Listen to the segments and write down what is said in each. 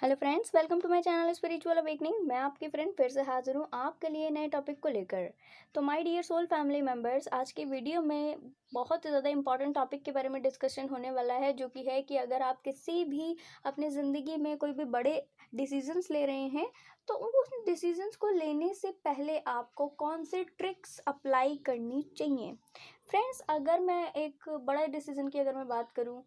Hello friends, welcome to my channel spiritual awakening. मैं आपकी friend फिर से हाजिर हूँ आपके लिए नए टॉपिक को लेकर। तो my dear soul family members, आज की वीडियो में बहुत ही ज़्यादा इंपॉर्टेंट टॉपिक के बारे में डिस्कशन होने वाला है, जो कि है कि अगर आप किसी भी अपनी ज़िंदगी में कोई भी बड़े डिसीजंस ले रहे हैं, तो उस डिसीजंस को लेने से पहले आपको कौन से ट्रिक्स अप्लाई करनी चाहिए। फ्रेंड्स, अगर मैं एक बड़ा डिसीजन की अगर मैं बात करूँ,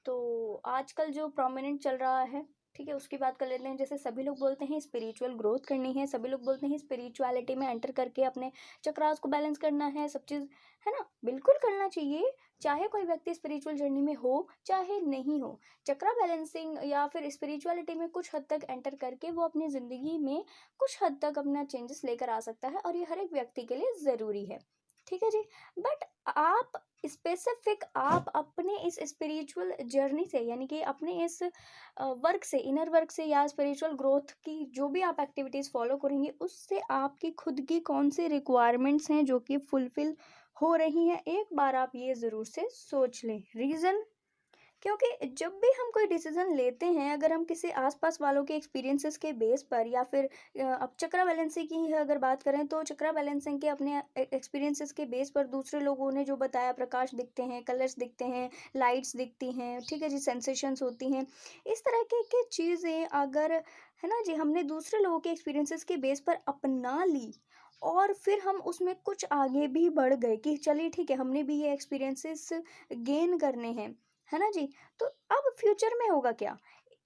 तो आजकल जो प्रोमिनेंट चल रहा है, ठीक है, उसकी बात कर लेते हैं। जैसे सभी लोग बोलते हैं स्पिरिचुअल ग्रोथ करनी है, सभी लोग बोलते हैं स्पिरिचुअलिटी में एंटर करके अपने चक्रास को बैलेंस करना है, सब चीज़ है ना, बिल्कुल करना चाहिए। चाहे कोई व्यक्ति स्पिरिचुअल जर्नी में हो चाहे नहीं हो, चक्रा बैलेंसिंग या फिर स्पिरिचुअलिटी में कुछ हद तक एंटर करके वो अपनी ज़िंदगी में कुछ हद तक अपना चेंजेस लेकर आ सकता है, और ये हर एक व्यक्ति के लिए ज़रूरी है। ठीक है जी। बट आप स्पेसिफिक आप अपने इस स्पिरिचुअल जर्नी से, यानी कि अपने इस वर्क से, इनर वर्क से या स्पिरिचुअल ग्रोथ की जो भी आप एक्टिविटीज़ फॉलो करेंगे, उससे आपकी खुद की कौन सी रिक्वायरमेंट्स हैं जो कि फुलफिल हो रही हैं, एक बार आप ये ज़रूर से सोच लें। रीज़न, क्योंकि जब भी हम कोई डिसीजन लेते हैं, अगर हम किसी आसपास वालों के एक्सपीरियंसेस के बेस पर या फिर अब चक्रा बैलेंसिंग की ही अगर बात करें, तो चक्रा बैलेंसिंग के अपने एक्सपीरियंसेस के बेस पर दूसरे लोगों ने जो बताया, प्रकाश दिखते हैं, कलर्स दिखते हैं, लाइट्स दिखती हैं, ठीक है जी, सेंसेशंस होती हैं, इस तरह के चीज़ें अगर, है ना जी, हमने दूसरे लोगों के एक्सपीरियंसेस के बेस पर अपना ली और फिर हम उसमें कुछ आगे भी बढ़ गए कि चलिए ठीक है, हमने भी ये एक्सपीरियंसेस गेन करने हैं, है ना जी। तो अब फ्यूचर में होगा क्या?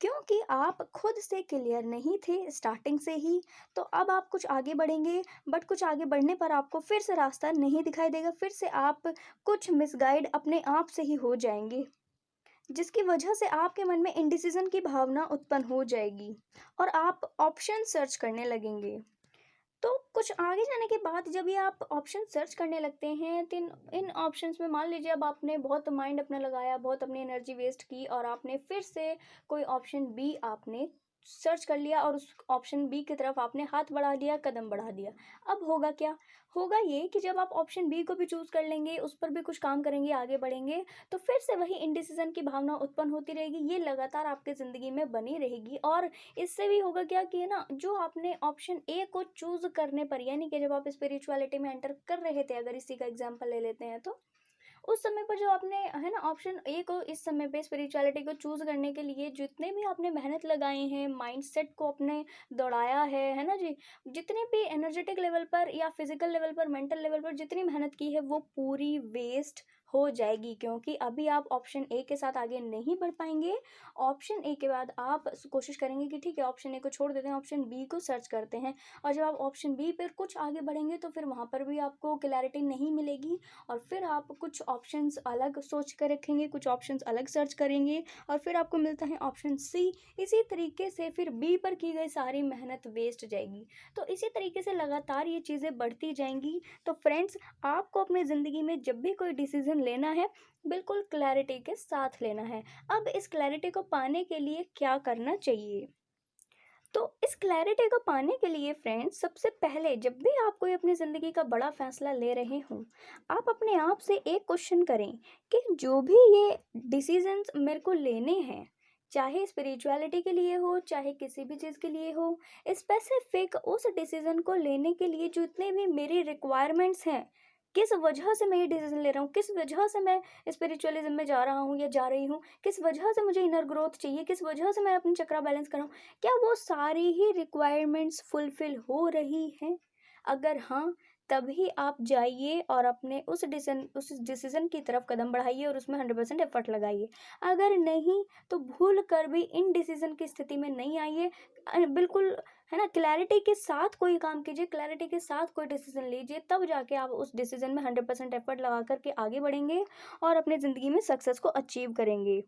क्योंकि आप खुद से क्लियर नहीं थे स्टार्टिंग से ही, तो अब आप कुछ आगे बढ़ेंगे, बट कुछ आगे बढ़ने पर आपको फिर से रास्ता नहीं दिखाई देगा, फिर से आप कुछ मिसगाइड अपने आप से ही हो जाएँगे, जिसकी वजह से आपके मन में इंडिसीज़न की भावना उत्पन्न हो जाएगी और आप ऑप्शन सर्च करने लगेंगे। तो कुछ आगे जाने के बाद जब ये आप ऑप्शन सर्च करने लगते हैं, तो इन इन ऑप्शंस में मान लीजिए अब आपने बहुत माइंड अपना लगाया, बहुत अपनी एनर्जी वेस्ट की, और आपने फिर से कोई ऑप्शन बी आपने सर्च कर लिया और उस ऑप्शन बी की तरफ आपने हाथ बढ़ा दिया, कदम बढ़ा दिया। अब होगा क्या? होगा ये कि जब आप ऑप्शन बी को भी चूज़ कर लेंगे, उस पर भी कुछ काम करेंगे, आगे बढ़ेंगे, तो फिर से वही इनडिसिज़न की भावना उत्पन्न होती रहेगी। ये लगातार आपकी ज़िंदगी में बनी रहेगी, और इससे भी होगा क्या कि है ना, जो आपने ऑप्शन ए को चूज़ करने पर, यानी कि जब आप स्पिरिचुअलिटी में एंटर कर रहे थे, अगर इसी का एग्जांपल ले लेते हैं, तो उस समय पर जो आपने, है ना, ऑप्शन ए को इस समय पे स्पिरिचुअलिटी को चूज़ करने के लिए जितने भी आपने मेहनत लगाए हैं, माइंडसेट को अपने दौड़ाया है ना जी, जितने भी एनर्जेटिक लेवल पर या फिजिकल लेवल पर, मेंटल लेवल पर जितनी मेहनत की है, वो पूरी वेस्ट हो जाएगी, क्योंकि अभी आप ऑप्शन ए के साथ आगे नहीं बढ़ पाएंगे। ऑप्शन ए के बाद आप कोशिश करेंगे कि ठीक है, ऑप्शन ए को छोड़ देते हैं, ऑप्शन बी को सर्च करते हैं, और जब आप ऑप्शन बी पर कुछ आगे बढ़ेंगे, तो फिर वहाँ पर भी आपको क्लैरिटी नहीं मिलेगी, और फिर आप कुछ ऑप्शंस अलग सोच कर रखेंगे, कुछ ऑप्शंस अलग सर्च करेंगे, और फिर आपको मिलता है ऑप्शन सी। इसी तरीके से फिर बी पर की गई सारी मेहनत वेस्ट जाएगी। तो इसी तरीके से लगातार ये चीज़ें बढ़ती जाएंगी। तो फ्रेंड्स, आपको अपनी ज़िंदगी में जब भी कोई डिसीजन लेना है, बिल्कुल क्लैरिटी के साथ लेना है। अब इस क्लैरिटी को पाने के लिए क्या करना चाहिए? तो इस क्लैरिटी को पाने के लिए फ्रेंड्स, सबसे पहले जब भी आप कोई अपनी ज़िंदगी का बड़ा फैसला ले रहे हों, आप अपने आप से एक क्वेश्चन करें कि जो भी ये डिसीजंस मेरे को लेने हैं, चाहे स्पिरिचुअलिटी के लिए हो चाहे किसी भी चीज़ के लिए हो, स्पेसिफिक उस डिसीजन को लेने के लिए जितने भी मेरी रिक्वायरमेंट्स हैं, किस वजह से मैं ये डिसीजन ले रहा हूँ, किस वजह से मैं स्पिरिचुअलिज्म में जा रहा हूँ या जा रही हूँ, किस वजह से मुझे इनर ग्रोथ चाहिए, किस वजह से मैं अपनी चक्रा बैलेंस कर रहा हूँ, क्या वो सारी ही रिक्वायरमेंट्स फुलफिल हो रही हैं? अगर हाँ, तभी आप जाइए और अपने उस डिसीज़न की तरफ कदम बढ़ाइए और उसमें 100% एफ़र्ट लगाइए। अगर नहीं, तो भूल कर भी इनडिसिज़न की स्थिति में नहीं आइए। बिल्कुल, है ना, क्लैरिटी के साथ कोई काम कीजिए, क्लैरिटी के साथ कोई डिसीज़न लीजिए, तब जाके आप उस डिसीज़न में 100% एफ़र्ट लगा कर के आगे बढ़ेंगे और अपनी ज़िंदगी में सक्सेस को अचीव करेंगे।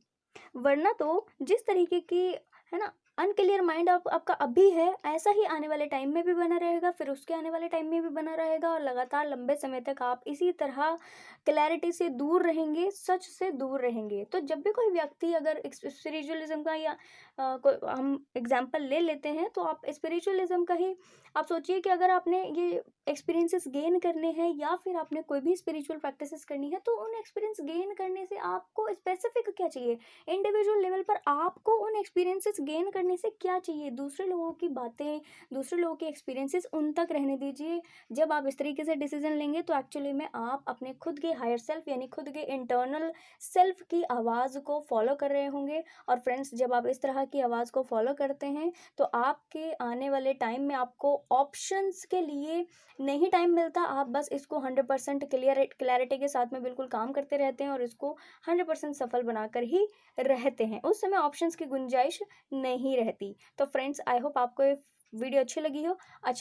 वरना तो जिस तरीके की, है ना, अनक्लियर माइंड आपका अभी है, ऐसा ही आने वाले टाइम में भी बना रहेगा, फिर उसके आने वाले टाइम में भी बना रहेगा, और लगातार लंबे समय तक आप इसी तरह क्लैरिटी से दूर रहेंगे, सच से दूर रहेंगे। तो जब भी कोई व्यक्ति अगर स्पिरिचुअलिज्म का या हम एग्जांपल ले लेते हैं, तो आप स्पिरिचुअलिज्म का ही आप सोचिए कि अगर आपने ये एक्सपीरियंसेस गेन करने हैं या फिर आपने कोई भी स्पिरिचुअल प्रैक्टिसेस करनी है, तो उन एक्सपीरियंस गेन करने से आपको स्पेसिफिक क्या चाहिए, इंडिविजुअल लेवल पर आपको उन एक्सपीरियंसेस गेन करने से क्या चाहिए, दूसरे लोगों की बातें, दूसरे लोगों के एक्सपीरियंसेस उन तक रहने दीजिए। जब आप इस तरीके से डिसीजन लेंगे तो एक्चुअली में आप अपने खुद के हायर सेल्फ यानी खुद के इंटरनल सेल्फ की आवाज़ को फॉलो कर रहे होंगे। और फ्रेंड्स, जब आप इस तरह की आवाज़ को फॉलो करते हैं तो आपके आने वाले टाइम में आपको ऑप्शंस के लिए नहीं टाइम मिलता, आप बस इसको 100% क्लैरिटी के साथ में बिल्कुल काम करते रहते हैं और इसको 100% सफल बनाकर ही रहते हैं। उस समय ऑप्शंस की गुंजाइश नहीं रहती। तो फ्रेंड्स, आई होप आपको ये वीडियो अच्छी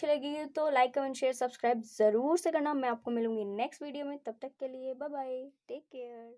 लगी हो तो लाइक कमेंट शेयर सब्सक्राइब ज़रूर से करना। मैं आपको मिलूंगी नेक्स्ट वीडियो में, तब तक के लिए बाय बाय, टेक केयर।